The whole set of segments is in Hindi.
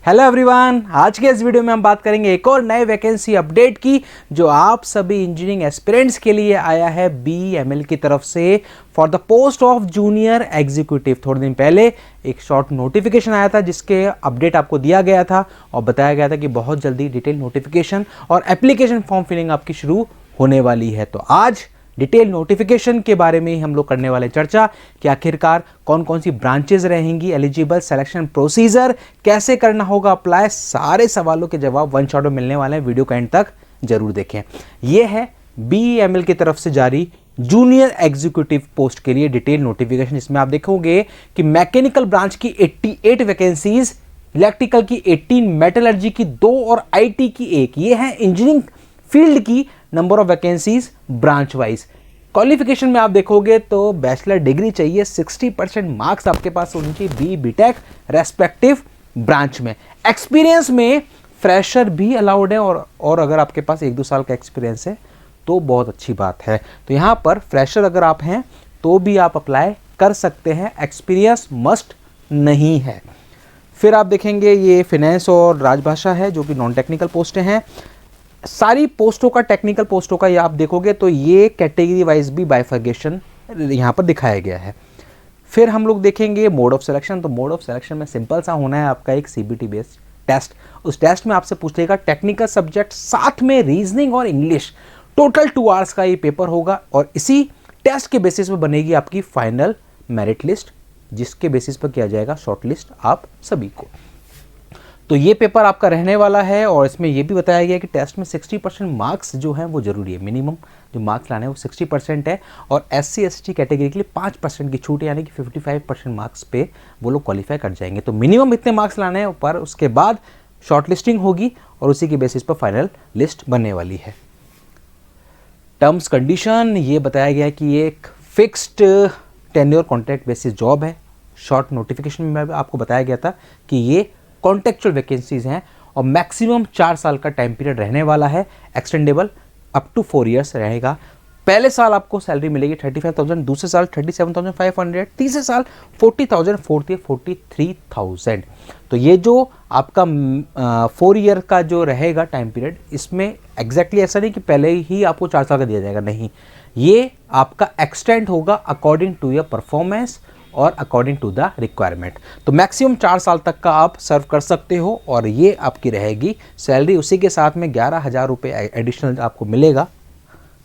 हेलो एवरीवन, आज के इस वीडियो में हम बात करेंगे एक और नए वैकेंसी अपडेट की जो आप सभी इंजीनियरिंग एस्पिरेंट्स के लिए आया है BEML की तरफ से for the post of junior executive. थोड़े दिन पहले एक शॉर्ट नोटिफिकेशन आया था जिसके अपडेट आपको दिया गया था और बताया गया था कि बहुत जल्दी डिटेल नोटिफिकेशन और एप्लीकेशन फॉर्म फिलिंग आपकी शुरू होने वाली है। तो आज डिटेल नोटिफिकेशन के बारे में हम लोग करने वाले चर्चा कि आखिरकार कौन कौन सी ब्रांचेस रहेंगी, एलिजिबल, सिलेक्शन प्रोसीजर कैसे करना होगा अप्लाई, सारे सवालों के जवाब वन शॉट में मिलने वाले हैं। वीडियो का एंड तक जरूर देखें। यह है BEML की तरफ से जारी जूनियर एग्जीक्यूटिव पोस्ट के लिए डिटेल नोटिफिकेशन। इसमें आप देखोगे कि मैकेनिकल ब्रांच की 88 वैकेंसीज, इलेक्ट्रिकल की 18, मेटलर्जी की 2 और IT की 1। ये है इंजीनियरिंग फील्ड की number of vacancies branch wise. Qualification में आप देखोगे तो बैचलर डिग्री चाहिए, 60% मार्क्स आपके पास होनी चाहिए BTech रेस्पेक्टिव ब्रांच में। एक्सपीरियंस में फ्रेशर भी अलाउड है और अगर आपके पास 1-2 साल का एक्सपीरियंस है तो बहुत अच्छी बात है। तो यहाँ पर फ्रेशर अगर आप हैं तो भी आप अप्लाई कर सकते हैं, एक्सपीरियंस मस्ट नहीं है। फिर आप देखेंगे ये फिनेंस और राजभाषा है जो कि नॉन टेक्निकल पोस्टें हैं। सारी पोस्टों का, टेक्निकल पोस्टों का ये आप देखोगे तो ये कैटेगरी वाइज भी बाइफर्गेशन यहाँ पर दिखाया गया है। फिर हम लोग देखेंगे मोड ऑफ सिलेक्शन। तो मोड ऑफ सिलेक्शन में सिंपल सा होना है आपका एक CBT बेस्ड टेस्ट। उस टेस्ट में आपसे पूछ लेगा टेक्निकल सब्जेक्ट, साथ में रीजनिंग और इंग्लिश। टोटल 2 आवर्स का ये पेपर होगा और इसी टेस्ट के बेसिस पर बनेगी आपकी फाइनल मेरिट लिस्ट, जिसके बेसिस पर किया जाएगा शॉर्ट लिस्ट आप सभी को। तो ये पेपर आपका रहने वाला है और इसमें यह भी बताया गया कि टेस्ट में 60% मार्क्स जो हैं वो जरूरी है। मिनिमम जो मार्क्स लाने हैं वो 60% है और SC ST कैटेगरी के लिए 5% की छूट, यानी कि 55% मार्क्स पे वो लोग क्वालिफाई कर जाएंगे। तो मिनिमम इतने मार्क्स लाने हैं ऊपर, उसके बाद शॉर्ट लिस्टिंग होगी और उसी के बेसिस पर फाइनल लिस्ट बनने वाली है। टर्म्स कंडीशन ये बताया गया कि ये एक fixed tenure contract basis job है। शॉर्ट नोटिफिकेशन में आपको बताया गया था कि ये कॉन्टेक्चुअल वैकेंसीज हैं और मैक्सिमम 4 साल का टाइम पीरियड रहने वाला है, एक्सटेंडेबल अप टू 4 इयर्स रहेगा। पहले साल आपको सैलरी मिलेगी 35,000, दूसरे साल 37,500, तीसरे साल 40,000, फोर्थ ईयर 43,000। तो ये जो आपका 4 ईयर का जो रहेगा टाइम पीरियड, इसमें एग्जैक्टली ऐसा नहीं कि पहले ही आपको 4 साल का दिया जाएगा, नहीं, ये आपका एक्सटेंड होगा अकॉर्डिंग टू योर परफॉर्मेंस और अकॉर्डिंग टू द रिक्वायरमेंट। तो मैक्सिमम 4 साल तक का आप सर्व कर सकते हो और ये आपकी रहेगी सैलरी। उसी के साथ में 11,000 रुपये एडिशनल आपको मिलेगा,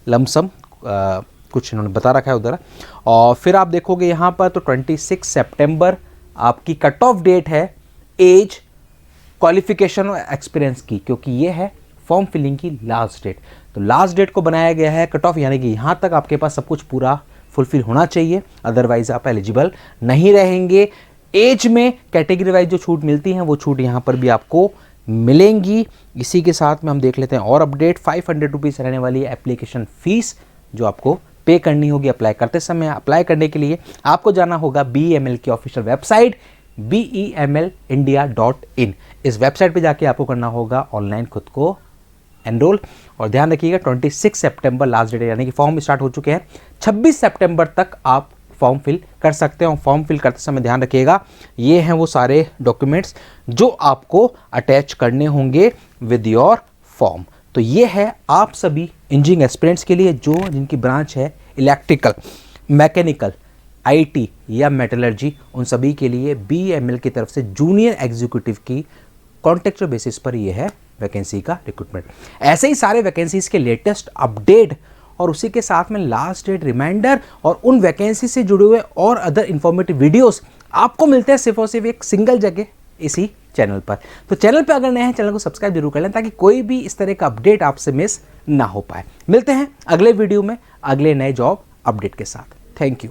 लमसम कुछ इन्होंने बता रखा है उधर। और फिर आप देखोगे यहाँ पर तो 26 सितंबर आपकी कट ऑफ डेट है एज, क्वालिफिकेशन और एक्सपीरियंस की, क्योंकि ये है फॉर्म फिलिंग की लास्ट डेट। तो लास्ट डेट को बनाया गया है कट ऑफ, यानी कि यहाँ तक आपके पास सब कुछ पूरा फुलफिल होना चाहिए, अदरवाइज आप एलिजिबल नहीं रहेंगे। एज में कैटेगरी वाइज जो छूट मिलती हैं वो छूट यहाँ पर भी आपको मिलेंगी। इसी के साथ में हम देख लेते हैं और अपडेट। 500 रुपीज़ रहने वाली एप्लीकेशन फीस जो आपको पे करनी होगी अप्लाई करते समय। अप्लाई करने के लिए आपको जाना होगा BEML की ऑफिशियल वेबसाइट bemelindia.in। इस वेबसाइट पे जाके आपको करना होगा ऑनलाइन खुद को एनरोल। और ध्यान रखिएगा 26 सितंबर लास्ट डेट, यानी कि फॉर्म स्टार्ट हो चुके हैं। 26 सितंबर तक आप फॉर्म फिल कर सकते हैं। और फॉर्म फिल करते समय ध्यान रखिएगा ये हैं वो सारे डॉक्यूमेंट्स जो आपको अटैच करने होंगे विद योर फॉर्म। तो ये है आप सभी इंजीनियरिंग एस्पिरेंट्स के लिए जो जिनकी ब्रांच है इलेक्ट्रिकल, मैकेनिकल, IT या मेटलर्जी, उन सभी के लिए BEML की तरफ से जूनियर एग्जीक्यूटिव की कॉन्ट्रैक्चुअल बेसिस पर यह है वैकेंसी का रिक्रूटमेंट। ऐसे ही सारे वैकेंसीज के लेटेस्ट अपडेट और उसी के साथ में लास्ट डेट रिमाइंडर और उन वैकेंसी से जुड़े हुए और अदर इंफॉर्मेटिव वीडियोस आपको मिलते हैं सिर्फ और सिर्फ एक सिंगल जगह, इसी चैनल पर। तो चैनल पर अगर नए हैं, चैनल को सब्सक्राइब जरूर कर लें ताकि कोई भी इस तरह का अपडेट आपसे मिस ना हो पाए। मिलते हैं अगले वीडियो में अगले नए जॉब अपडेट के साथ। Thank you.